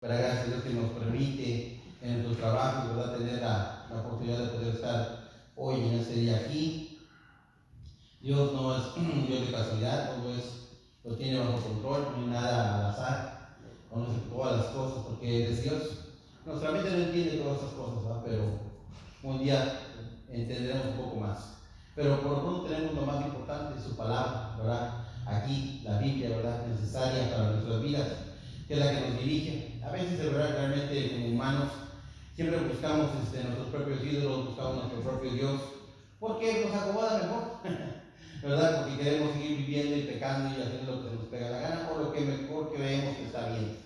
Pero gracias a Dios que nos permite en nuestros trabajos, ¿verdad?, tener la oportunidad de poder estar hoy en este día aquí. Dios no es un Dios de casualidad, todo lo tiene bajo control, no hay nada al azar, conoce todas las cosas, porque es Dios. Nuestra mente no entiende todas esas cosas, ¿verdad?, pero un día entenderemos un poco más. Pero por lo pronto tenemos lo más importante, su palabra, ¿verdad? Aquí, la Biblia, ¿verdad?, necesaria para nuestras vidas, que es la que nos dirige. A veces, de verdad, realmente como humanos, siempre buscamos nuestros propios ídolos, buscamos nuestro propio Dios, porque nos acomoda mejor, ¿verdad? Porque queremos seguir viviendo y pecando y haciendo lo que se nos pega la gana, o lo que mejor creemos que está bien.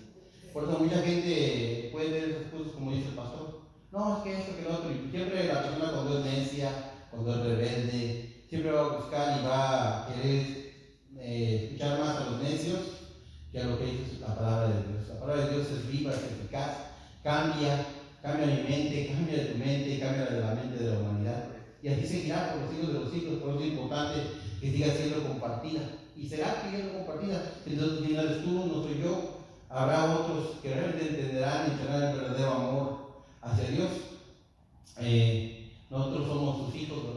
Por eso mucha gente puede ver esas cosas como dice el pastor. No, es que esto, que lo otro. Y siempre la persona cuando es necia, cuando es rebelde, siempre va a buscar y va a querer escuchar más a los necios que a lo que dice la palabra de Dios. La palabra de Dios es viva, es eficaz, cambia mi mente, cambia de tu mente, cambia de la mente de la humanidad. Y así seguirá por los siglos de los siglos. Por eso es importante que siga siendo compartida. Y será siendo compartida. Entonces, si no eres tú, no soy yo, habrá otros que realmente entenderán y tendrán el verdadero amor hacia Dios. Nosotros somos sus hijos,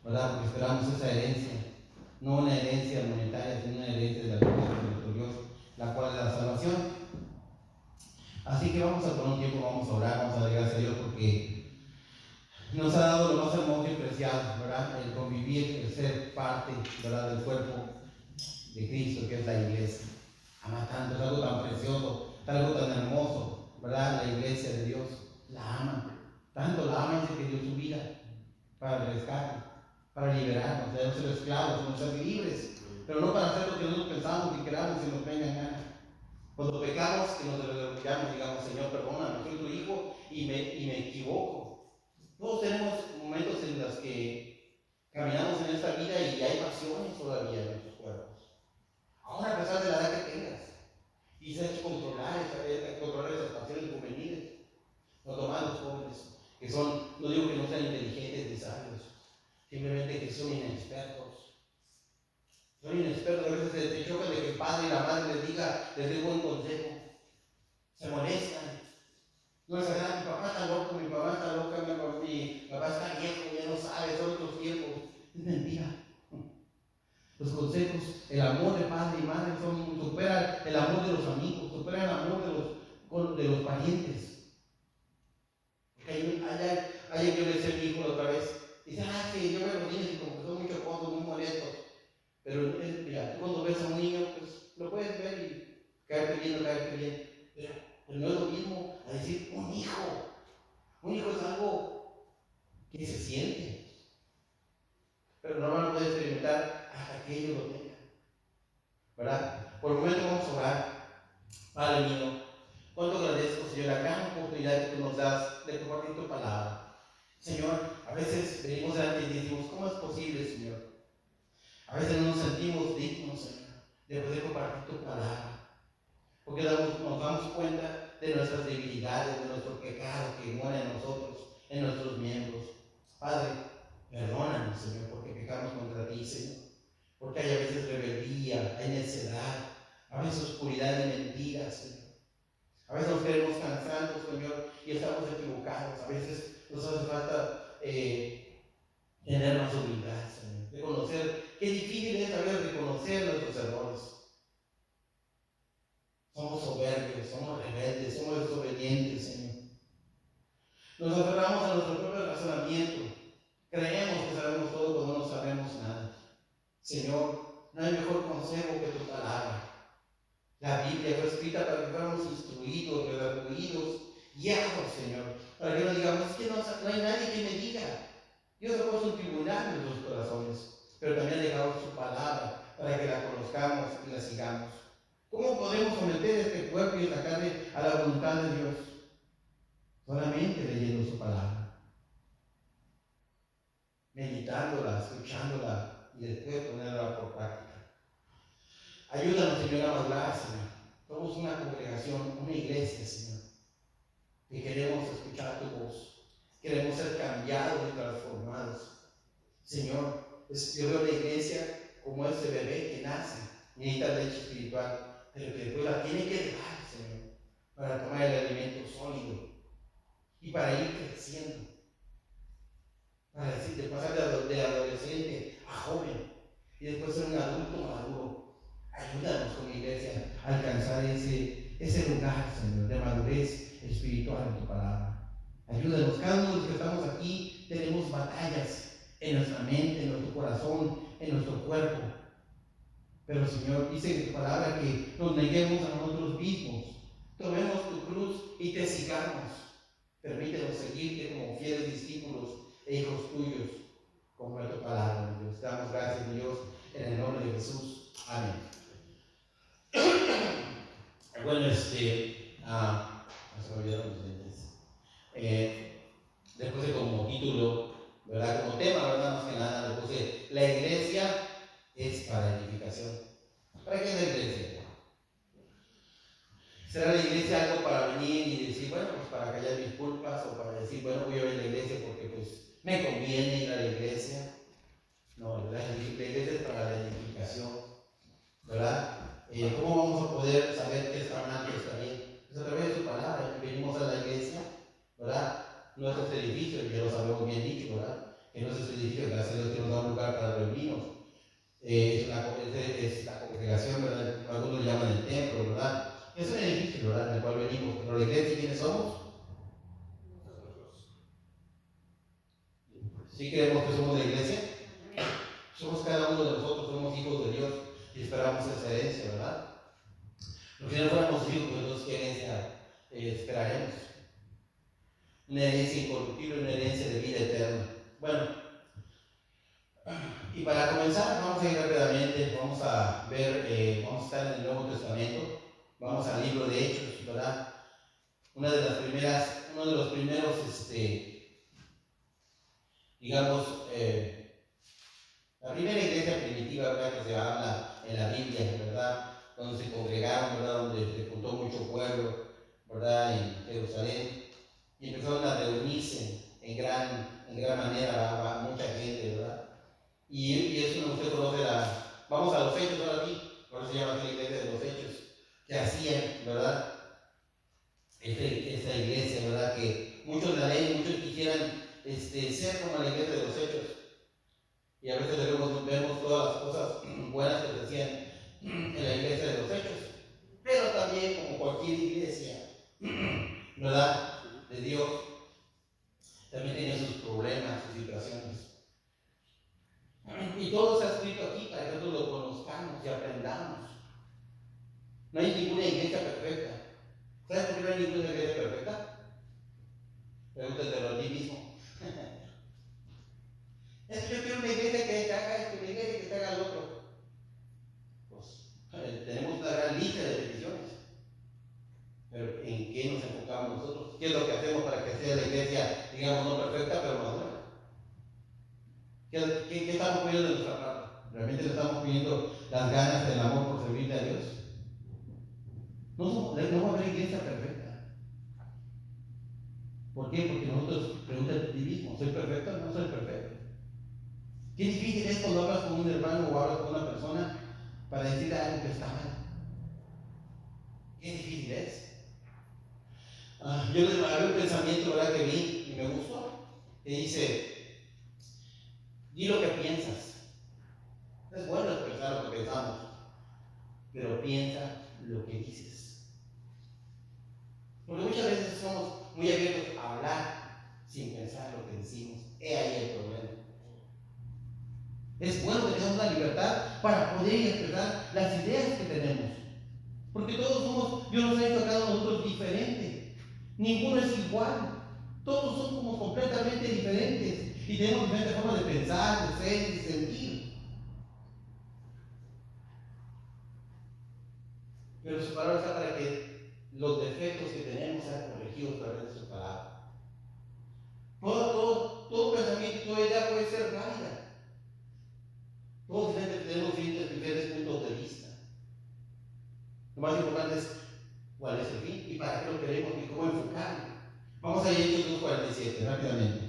¿verdad? Porque esperamos esa herencia, no una herencia monetaria, sino una herencia de la gloria de nuestro Dios, la cual es la salvación. Así que vamos a tomar un tiempo, vamos a orar, vamos a dar gracias a Dios porque nos ha dado lo más hermoso y preciado, ¿verdad? El convivir, el ser parte, ¿verdad?, del cuerpo de Cristo, que es la iglesia. Ama tanto, es algo tan precioso, es algo tan hermoso, ¿verdad? La iglesia de Dios la ama, tanto la ama que dio su vida para el rescate, para liberarnos, de no ser esclavos, de no ser libres, pero no para hacer lo que nosotros pensamos y queramos y nos venga en gana. Cuando pecamos, que nos regocijamos, digamos, Señor, perdóname, soy tu hijo y me equivoco. Todos tenemos momentos en los que caminamos en esta vida y hay pasiones todavía en nuestros cuerpos. Aún a pesar de la edad que tengas, y sabes controlar esas pasiones juveniles. Los tomados jóvenes, que son, no digo que no sean inteligentes ni sabios, simplemente que son inexpertos. Son inexpertos, a veces se chocan de que el padre y la madre les dé buen consejo. Se molestan. No es verdad, mi papá está loco, mi mamá está loca, mi papá está viejo, ya no sabe, son otros tiempos. Es mentira. Los consejos, el amor de padre y madre supera el amor de los amigos, supera el amor de los parientes. Ayer yo le decía a mi hijo la otra vez, dice, que yo veo a los niños y como que son muy chocosos, muy molestos. Pero mira, tú cuando ves a un niño, pues lo puedes ver y caerte bien o caerte bien. Pero no es lo mismo a decir un hijo. Un hijo es algo que se siente, pero no lo puedes experimentar hasta que ellos lo tengan, ¿verdad? Por el momento vamos a orar. Padre mío, cuánto agradezco, Señor, la gran oportunidad que tú nos das de compartir tu palabra. Señor, a veces venimos delante y decimos, ¿cómo es posible, Señor? A veces no nos sentimos dignos, Señor, de poder compartir tu palabra, porque nos damos cuenta de nuestras debilidades, de nuestro pecado que mora en nosotros, en nuestros miembros. Padre, perdónanos, Señor, porque pecamos contra ti, Señor, porque hay a veces rebeldía, hay necedad, a veces oscuridad y mentiras, Señor. A veces nos queremos cansando, Señor, y estamos equivocados. A veces nos hace falta tener más humildad, Señor, de conocer. Qué difícil es a veces reconocer nuestros errores. Somos soberbios, somos rebeldes, somos desobedientes, Señor. Nos aferramos a nuestro propio razonamiento. Creemos que sabemos todo cuando no sabemos nada. Señor, no hay mejor consejo que tu palabra. La Biblia fue escrita para que fuéramos instruidos, redarguidos, guiados, Señor. Para que no digamos, es que no hay nadie que me diga. Dios ha puesto un tribunal en nuestros corazones, pero también ha dejado su palabra para que la conozcamos y la sigamos. ¿Cómo podemos someter este cuerpo y esta carne a la voluntad de Dios? Solamente leyendo su palabra, meditándola, escuchándola y después ponerla por práctica. Ayúdanos, Señor, a madurar, Señor. Somos una congregación, una iglesia, Señor, que queremos escuchar tu voz. Queremos ser cambiados y transformados. Señor, yo veo la iglesia como ese bebé que nace, necesita leche espiritual, pero que después la tiene que dejar, Señor. para tomar el alimento sólido y para ir creciendo, para decir, de pasar de adolescente a joven y después ser un adulto maduro. Ayúdanos como iglesia a alcanzar ese lugar, Señor, de madurez espiritual en tu palabra. Ayúdanos, cada uno de los que estamos aquí tenemos batallas en nuestra mente, en nuestro corazón, en nuestro cuerpo. Pero Señor, dice en tu palabra que nos neguemos a nosotros mismos, tomemos tu cruz y te sigamos. Permítenos seguirte como fieles discípulos e hijos tuyos, como es tu palabra, Dios. Damos gracias, Dios, en el nombre de Jesús. Amén. Bueno, se me olvidaron los lentes. Le puse como título, ¿verdad? Como tema, ¿verdad? Más que nada, le puse: la iglesia es para edificación. ¿Para qué es la iglesia? ¿Será la iglesia algo para venir y decir, bueno, pues para callar mis culpas, o para decir, bueno, voy a ir a la iglesia porque pues me conviene ir a la iglesia? No, ¿verdad? La iglesia es para la edificación, ¿verdad? ¿Cómo vamos a poder saber que está mal, que está bien? Pues a través de su palabra. Venimos a la iglesia, ¿verdad? No es este edificio, ya lo sabemos bien dicho, ¿verdad? Que no es este edificio, gracias a Dios que nos da un lugar para reunirnos. Es la congregación, ¿verdad? Algunos lo llaman el templo, ¿verdad? Es un edificio, ¿verdad? En el cual venimos. Pero la iglesia, ¿quiénes somos? Nosotros. ¿Sí creemos que somos la iglesia? Somos cada uno de nosotros, somos hijos de Dios y esperamos esa herencia, ¿verdad? Porque si no fuéramos hijos de Dios, ¿qué herencia esperaremos? Una herencia incorruptible, una herencia de vida eterna. Bueno, y para comenzar, vamos a ir rápidamente, vamos a ver, vamos a estar en el Nuevo Testamento, vamos al libro de Hechos, ¿verdad? Uno de los primeros, digamos, la primera iglesia primitiva, ¿verdad? Que se habla en la Biblia, ¿verdad? Donde se congregaron, ¿verdad? Donde se juntó mucho pueblo, ¿verdad? En Jerusalén, y empezaron a reunirse en gran manera, mucha gente, ¿verdad? Y es una, usted conoce vamos a los hechos ahora sí, por eso se llama la iglesia de los hechos, que hacían, ¿verdad? Esta iglesia, ¿verdad? Que muchos la leen, muchos quisieran ser como la iglesia de los hechos. Y a veces vemos todas las cosas buenas que se hacían en la iglesia de los hechos, pero también, como cualquier iglesia, ¿verdad? De Dios, también tiene sus problemas, sus situaciones. Y todo se ha escrito aquí para que nosotros lo conozcamos y aprendamos. No hay ninguna iglesia perfecta. ¿Sabes por qué no hay ninguna iglesia perfecta? Pregúntatelo a ti mismo. Es que yo quiero una iglesia que haga esto, una iglesia que haga lo otro. Pues tenemos una gran lista de peticiones. Pero ¿en qué nos enfocamos nosotros? ¿Qué es lo que hacemos para que sea la iglesia, digamos, no perfecta, pero madura? ¿Qué estamos poniendo de nuestra parte? ¿Realmente le estamos poniendo las ganas del amor por servirle a Dios? No va a haber iglesia perfecta. ¿Por qué? Porque nosotros, pregúntate a ti mismo, ¿soy perfecto o no soy perfecto? Qué difícil es cuando hablas con un hermano o hablas con una persona para decirle algo que está mal. Qué difícil es. Yo había un pensamiento, ¿verdad?, que vi y me gustó, que dice: di lo que piensas. Es bueno expresar lo que pensamos, pero piensa lo que dices. Porque muchas veces somos muy abiertos a hablar sin pensar lo que decimos. He ahí el problema. Es bueno que tengamos la libertad para poder expresar las ideas que tenemos. Porque todos somos, Dios nos ha hecho a cada uno de nosotros diferente. Ninguno es igual. Todos somos completamente diferentes. Y tenemos diferentes formas de pensar, de ser y de sentir. Pero su palabra está para que los defectos que tenemos sean corregidos a través de su palabra. Todo pensamiento, toda idea puede ser válida. Todos tenemos diferentes puntos de vista. Lo más importante es cuál es el fin y para qué lo queremos y cómo enfocarlo. Vamos a ir a Hechos 2:47 rápidamente.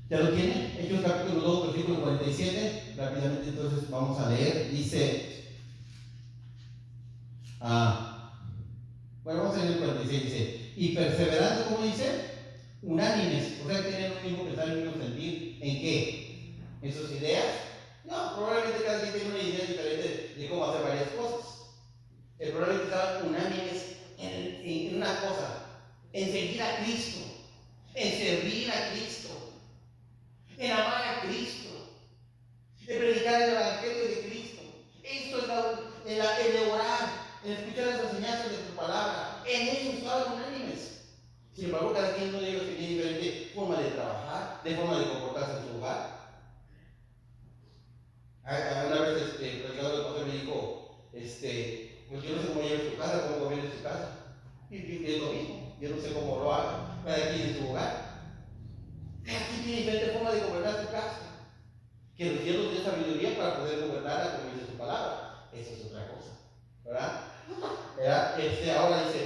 ¿Ya lo tienen? Hechos capítulo 2, versículo 47. Rápidamente entonces vamos a leer. Dice: Bueno, vamos a leer el 46, dice, y perseverando, ¿cómo dice? Unánimes, o sea, que tienen un mismo pensar y un mismo sentir. ¿En qué? ¿En sus ideas? No, probablemente cada quien tiene una idea diferente de cómo hacer varias cosas. El problema es que estaban unánimes en una cosa, en seguir a Cristo, en servir a Cristo, en amar a Cristo, en predicar el Evangelio de Cristo. Esto es el de orar, en escuchar las enseñanzas de su palabra. En eso estaban unánimes. Sin embargo, cada quien de ellos tenía diferente forma de trabajar, de forma de comportarse en su hogar. Una vez el predicador del pastor me dijo, pues yo no sé cómo lleva su casa, cómo gobierna su casa. Y es lo mismo, yo no sé cómo lo haga, cada quien en su hogar. Cada quien tiene diferente forma de gobernar su casa. Que los cielos den sabiduría para poder gobernarla como dice su palabra. Eso es otra cosa, ¿verdad? Ahora dice,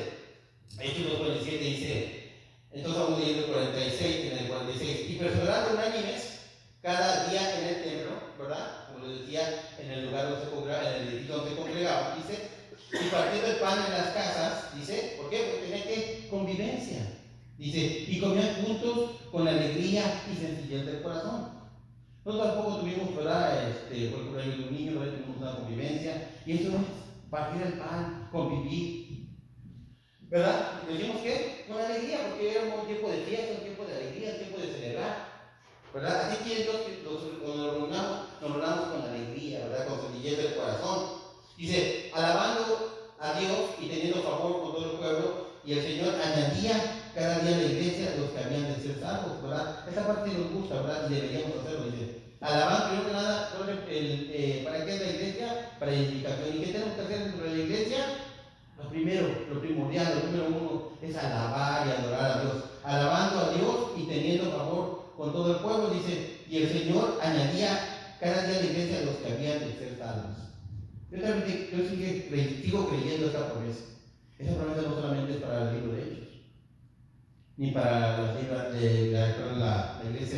Hechos 2:47 dice, entonces vamos leyendo el 46, en el 46, y perseverando unánimes cada día en el templo, ¿verdad? Como les decía, en el lugar donde se congregaba, en el edificio donde se congregaban, dice, y partiendo el pan en las casas, dice, ¿por qué? Porque tenía que convivencia. Dice, y comían juntos con alegría y sencillez del corazón. Nosotros tampoco tuvimos, ¿verdad? Por ejemplo, hay un niño, ¿verdad? Tuvimos una convivencia, y eso es partir el pan, convivir, ¿verdad? Decimos que con alegría, porque era un tiempo de fiesta, un tiempo de alegría, un tiempo de celebrar, ¿verdad? Así que Dios, cuando nos reunamos con alegría, ¿verdad? Con sencillez del corazón. Dice, alabando a Dios y teniendo favor con todo el pueblo, y el Señor añadía cada día a la iglesia los que habían de ser salvos, ¿verdad? Esa parte nos gusta, ¿verdad? Y deberíamos hacerlo, dice. Alabando, primero que nada, ¿para qué es la iglesia? Para edificación. ¿Y qué tenemos que hacer dentro de la iglesia? Lo primero, lo primordial, lo número uno es alabar y adorar a Dios. Alabando a Dios y teniendo favor con todo el pueblo, dice, y el Señor añadía cada día a la iglesia los que habían de ser salvos. Yo sigo creyendo esta promesa. Esa promesa no solamente es para el libro de Hechos, ni para la iglesia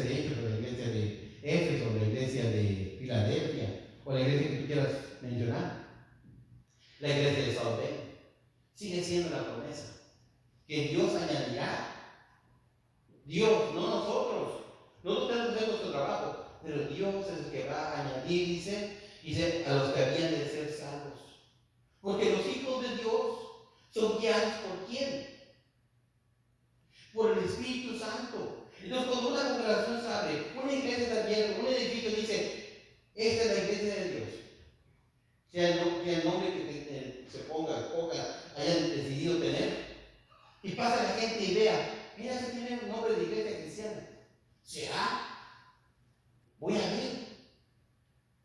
de Hechos, o la iglesia de Éfeso, o la iglesia de Filadelfia, o la iglesia que tú quieras mencionar. La iglesia de Sao Paulo. Sigue siendo la promesa que Dios añadirá. Dios, no nosotros. Nosotros tenemos que hacer nuestro trabajo, pero Dios es el que va a añadir, dice a los que habían de ser salvos. Porque los hijos de Dios son guiados por quién? Por el Espíritu Santo. Entonces, cuando una congregación se abre, una iglesia está abierta, un edificio dice, esta es la iglesia de Dios. Sea el nombre que se ponga, hayan decidido tener, y pasa la gente y vea, mira, se tiene un nombre de iglesia cristiana. ¿Será? Voy a ver.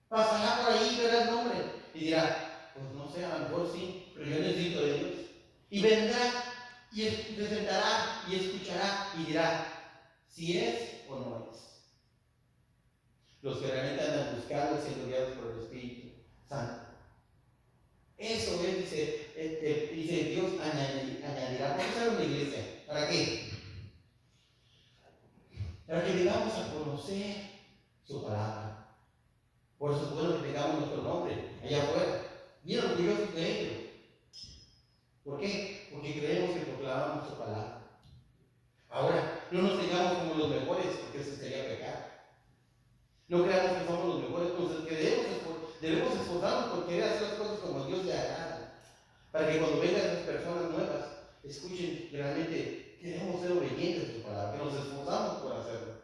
Pasará por ahí y verá el nombre y dirá, pues no sé, a lo mejor sí, pero yo necesito de Dios. Y vendrá y se sentará y escuchará y dirá si es o no es. Los que realmente andan buscando y siendo guiados por el Espíritu Santo. Eso es, dice Dios añadirá. ¿Por qué sale una iglesia? ¿Para qué? Para que vengamos a conocer su palabra. Por eso es bueno que tengamos nuestro nombre allá afuera. Bien orgullosos de ello. ¿Por qué? Porque creemos que proclamamos su palabra. Ahora, no nos tengamos como los mejores, porque eso sería pecar. No creamos que somos los mejores, entonces que debemos esforzarnos por querer hacer las cosas como a Dios le agrada. Para que cuando vengan esas personas nuevas, escuchen que realmente queremos ser obedientes a su palabra, que nos esforzamos por hacerlo.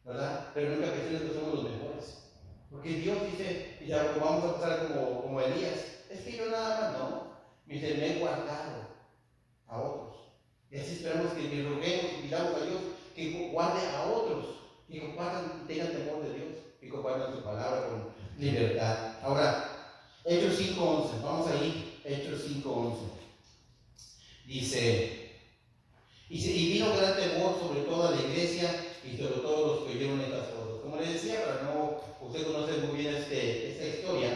¿Verdad? Pero nunca pensemos que somos los mejores. Porque Dios dice, y ya vamos a pasar como Elías, es que yo nada más no, me he guardado a otros. Y así esperamos que le roguemos y pidamos a Dios que guarde a otros, que compartan, tengan temor de Dios, que compartan su palabra con libertad. Ahora, Hechos 5:11, vamos a ir, Hechos 5:11. Dice, y vino gran temor sobre toda la iglesia y sobre todos los que oyeron estas cosas. Como les decía, para no, usted conoce muy bien esta historia.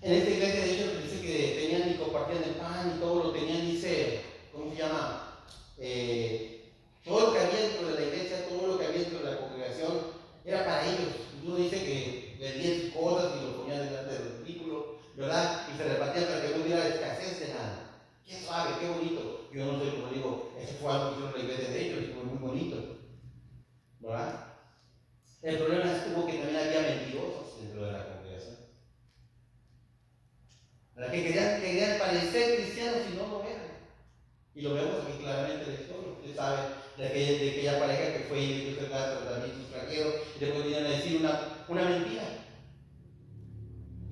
En esta iglesia de ellos dice que tenían y compartían el pan y todo lo tenían, dice, ¿cómo se llama? Todo lo que había dentro de la iglesia, todo lo que había dentro de la congregación era para ellos. Incluso dice que vendían sus cosas y lo ponían delante del discípulo, ¿verdad? Y se repartían para que no hubiera escasez de nada. qué bonito. Yo no sé cómo digo, eso fue algo que hizo la iglesia de ellos y fue muy bonito, ¿verdad? El problema estuvo que también había mentirosos dentro de la congregación, ¿verdad? Que querían parecer cristianos y no lo eran. Y lo vemos aquí claramente en la historia. Usted sabe de aquella pareja que fue y dio el tratamiento extranjero y después vinieron a decir una mentira.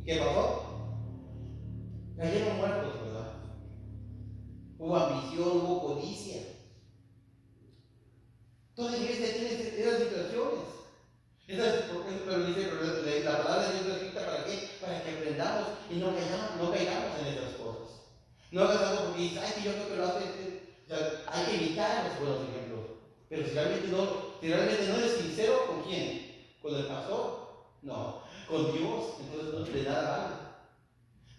¿Y qué pasó? Cayeron muertos, ¿verdad? Hubo ambición, hubo codicia. Toda iglesia tiene esas situaciones. Pero dice, la palabra de Dios está escrita ¿para qué? Para que aprendamos y no caigamos en esas cosas. No hagas algo porque dices, ay, que yo creo que lo hace. O sea, hay que evitar los buenos ejemplos. Pero si realmente no eres sincero, ¿con quién? ¿Con el pastor? No. ¿Con Dios? Entonces no te da nada.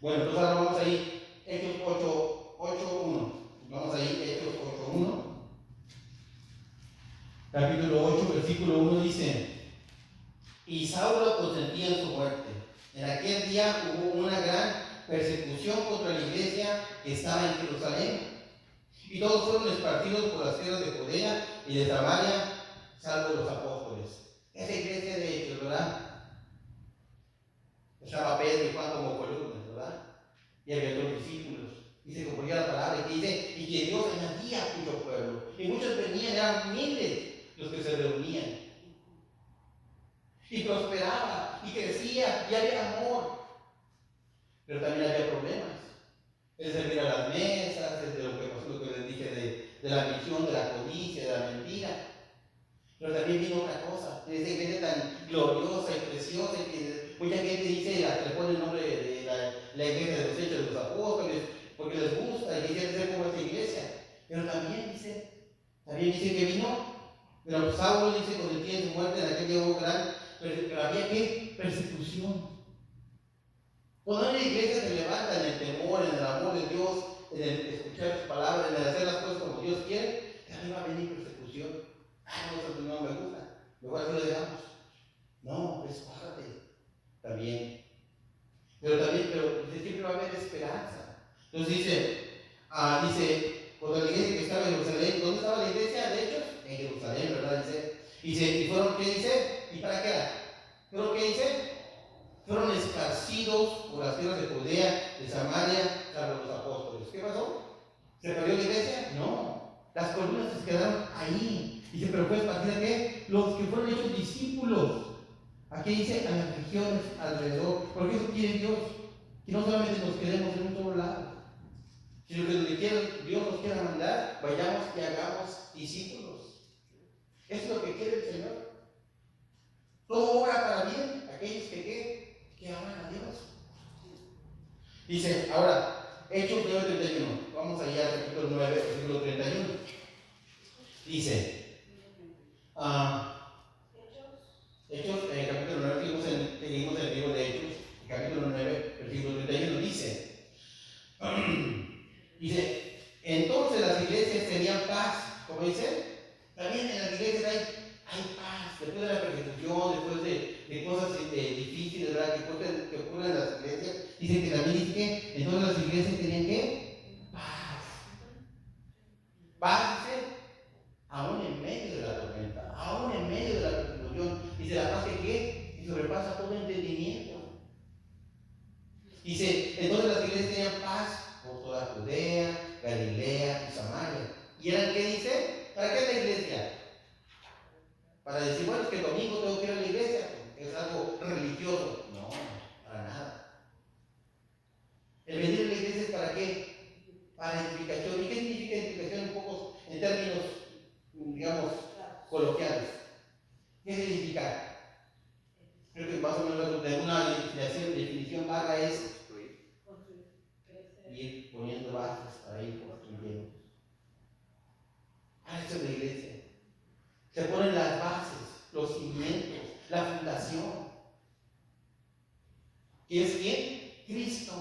Bueno, entonces ahora vamos a ir Hechos 8:1. Vamos a ir Hechos 8:1. Capítulo 8, versículo 1 dice: y Saulo consentía en su muerte. En aquel día hubo una gran persecución contra la iglesia que estaba en Jerusalén. Y todos fueron esparcidos por las tierras de Judea y de Samaria, salvo los apóstoles. Esa iglesia de Hechos, ¿verdad? Estaba Pedro y Juan como columnas, ¿verdad? Y había otros discípulos. Y se cumplía la palabra y dice, y que Dios añadía mucho pueblo. Y muchos venían, eran miles los que se reunían. Y prosperaba, y crecía, y había amor. Pero también había problemas. Es servir a las mesas, es de lo que les dije de la ambición, de la codicia, de la mentira. Pero también vino otra cosa, de esa iglesia tan gloriosa y preciosa, que mucha gente dice, le pone el nombre de la iglesia de los Hechos de los Apóstoles, porque les gusta y quieren ser como esta iglesia. Pero también dice que vino, pero Saulo dice, con el día de su muerte, en aquel día hubo gran, pero había que persecución. Cuando una iglesia se levanta en el temor, en el amor de Dios, en el escuchar sus palabras, en el hacer las cosas como Dios quiere, también va a venir persecución. No, no me gusta, mejor así lo dejamos. No, pues bájate también. Pero siempre va a haber esperanza. Entonces dice, cuando la iglesia que estaba en Jerusalén, ¿dónde estaba la iglesia? De hecho, en Jerusalén, ¿verdad? ¿y fueron qué dice? ¿Y para qué era? ¿Pero qué dice? Fueron esparcidos por las tierras de Judea, de Samaria, salvo los apóstoles. ¿Qué pasó? ¿Se perdió la iglesia? No. Las columnas se quedaron ahí. Dice, pero fue esparcida ¿qué? Los que fueron hechos discípulos. Aquí dice a las regiones alrededor. Porque eso quiere Dios. Que no solamente nos quedemos en un solo lado, sino que donde Dios nos quiera mandar, vayamos y hagamos discípulos. Eso es lo que quiere el Señor. Todo obra para bien, aquellos que aman a Dios. Dice, ahora, Hechos 9:31. Vamos allá al capítulo 9, versículo 31. Dice, Hechos, capítulo 9, seguimos en el libro de Hechos, capítulo 9, versículo 31. Dice, entonces las iglesias tenían paz. ¿Cómo dice? También en las iglesias hay paz. Después de la persecución, después de cosas difíciles, ¿verdad? que ocurren en las iglesias, dice que también dice que entonces las iglesias tenían ¿qué? Paz. Paz, dice, aún en medio de la tormenta, aún en medio de la persecución. Dice la paz que sobrepasa todo entendimiento. Dice, entonces las iglesias tenían paz por toda Judea, Galilea y Samaria. ¿Y eran qué dice? ¿Para qué es la iglesia? Para decir, bueno, es que el domingo tengo que ir a la iglesia, es algo religioso. No, para nada. El venir a la iglesia es para qué? Para edificación. ¿Y qué significa edificación en términos, digamos, coloquiales? ¿Qué es edificar? Creo que más o menos de una definición vaga es ir poniendo bases para ir construyendo. Eso es la iglesia. Se ponen las bases, los cimientos, la fundación. ¿Quién es quién? Cristo.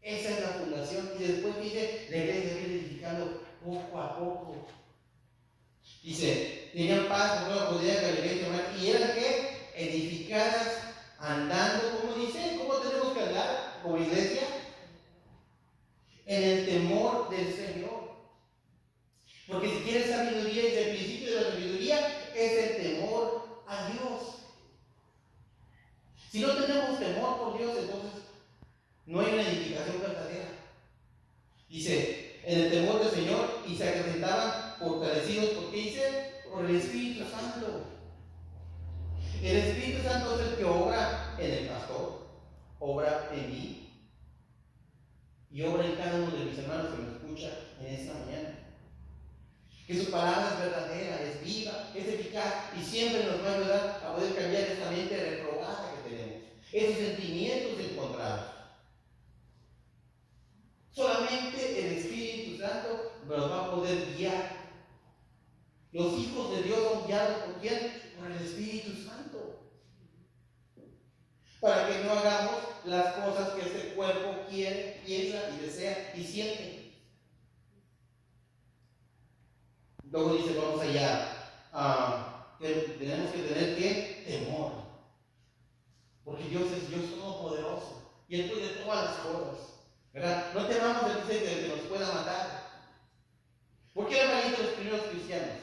Esa es la fundación. Y después dice, la iglesia viene edificando poco a poco. Dice, tenían paz por toda Judea, Galilea y eran ¿qué? Edificadas andando, ¿cómo dice? ¿Cómo tenemos que andar como iglesia? en el temor del Señor. Porque si quieres sabiduría, y el principio de la sabiduría es el temor a Dios. Si no tenemos temor por Dios, entonces no hay una edificación verdadera. Dice, en el temor del Señor, y se acrecentaban fortalecidos, ¿por qué dice? Por el Espíritu Santo. El Espíritu Santo es el que obra en el pastor, obra en mí, y obra en cada uno de mis hermanos que me escucha en esta mañana. Que su palabra es verdadera, es viva, es eficaz, y siempre nos va a ayudar a poder cambiar esta mente reprobada que tenemos, esos sentimientos encontrados. Solamente el Espíritu Santo nos va a poder guiar. Los hijos de Dios son guiados por quién? Por el Espíritu Santo. Para que no hagamos las cosas que este cuerpo quiere, piensa y desea y siente. Luego dice, vamos allá, tenemos que tener ¿qué? Temor. Porque Dios es Dios todopoderoso y Él puede todas las cosas, ¿verdad? No temamos el que nos pueda matar. ¿Por qué eran valientes los primeros cristianos?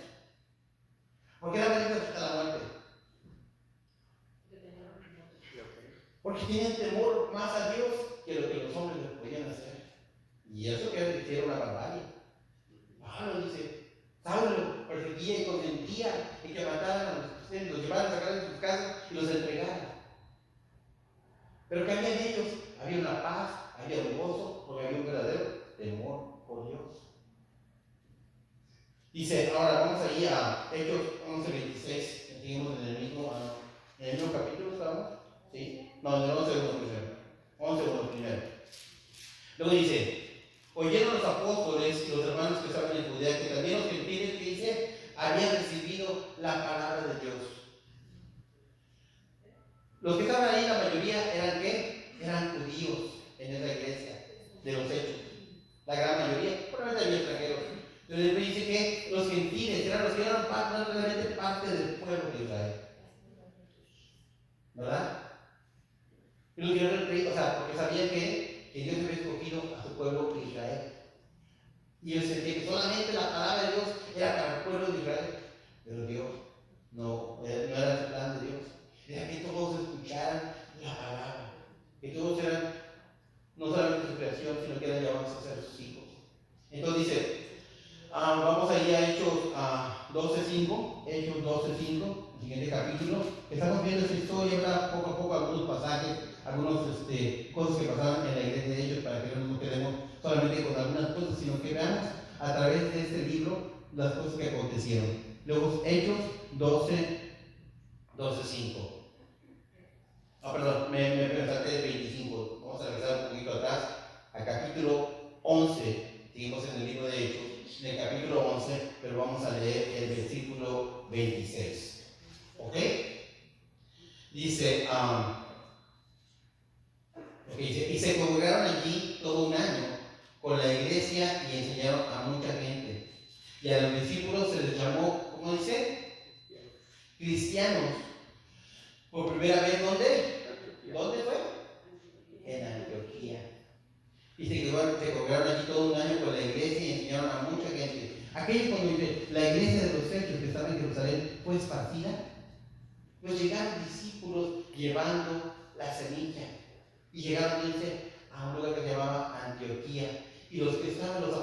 ¿Por qué eran valientes hasta la muerte? Porque tenían temor más a Dios que lo que los hombres les podían hacer. Y eso que hicieron una barbarie. Pablo dice, Saulo perseguía y consentía en que mataran a los cristianos, los llevaran a sacar de sus casas y los entregaran. Pero que había en ellos, había una paz, había un gozo, porque había un verdadero temor por Dios. Dice, ahora vamos ahí a Hechos 11:26, seguimos en el mismo capítulo, ¿estamos? ¿Sí? No, en el 11:1 primero. 11:1 primero. Luego dice, oyeron los apóstoles y los hermanos que estaban en Judea que también los gentiles, que dice, habían recibido la palabra de Dios. Los que estaban ahí, la mayoría eran ¿qué? Eran judíos en esa iglesia de los Hechos. La gran mayoría, probablemente había extranjeros. Entonces dice que los gentiles eran los que eran realmente parte del pueblo de Israel. ¿Verdad? Y los que eran reyes, o sea, porque sabían que Dios había escogido a su pueblo de Israel. Y ellos sentían que solamente la palabra de Dios era para el pueblo de Israel. Pero Dios no era el plan de Dios. Era que todos escucharan la palabra. Que todos eran no solamente su creación, sino que eran llamados a ser sus hijos. Entonces dice, vamos ahí a Hechos 12:5, Hechos 12:5, el siguiente capítulo. Estamos viendo esta historia, ¿verdad? Poco a poco algunos pasajes, algunas cosas que pasaban en la iglesia de ellos, para que no nos quedemos solamente con algunas cosas, sino que veamos a través de este libro las cosas que acontecieron. Luego Hechos 12:5. Perdón, me salté de 25. Vamos a regresar un poquito atrás al capítulo 11. Seguimos en el libro de Hechos, en el capítulo 11, pero vamos a leer el versículo 26. ¿Ok? Dice, y se congregaron allí todo un año con la iglesia y enseñaron a mucha gente. Y a los discípulos se les llamó, ¿cómo dice? Cristianos. Por primera vez, ¿dónde? ¿Dónde fue? En Antioquía. Y se congregaron allí todo un año con la iglesia y enseñaron a mucha gente. Aquellos cuando dice, la iglesia de los Hechos que estaba en Jerusalén fue esparcida, pues llegaron discípulos llevando la semilla. Y llegaron, dice, a un lugar que se llamaba Antioquía. Y los que estaban, los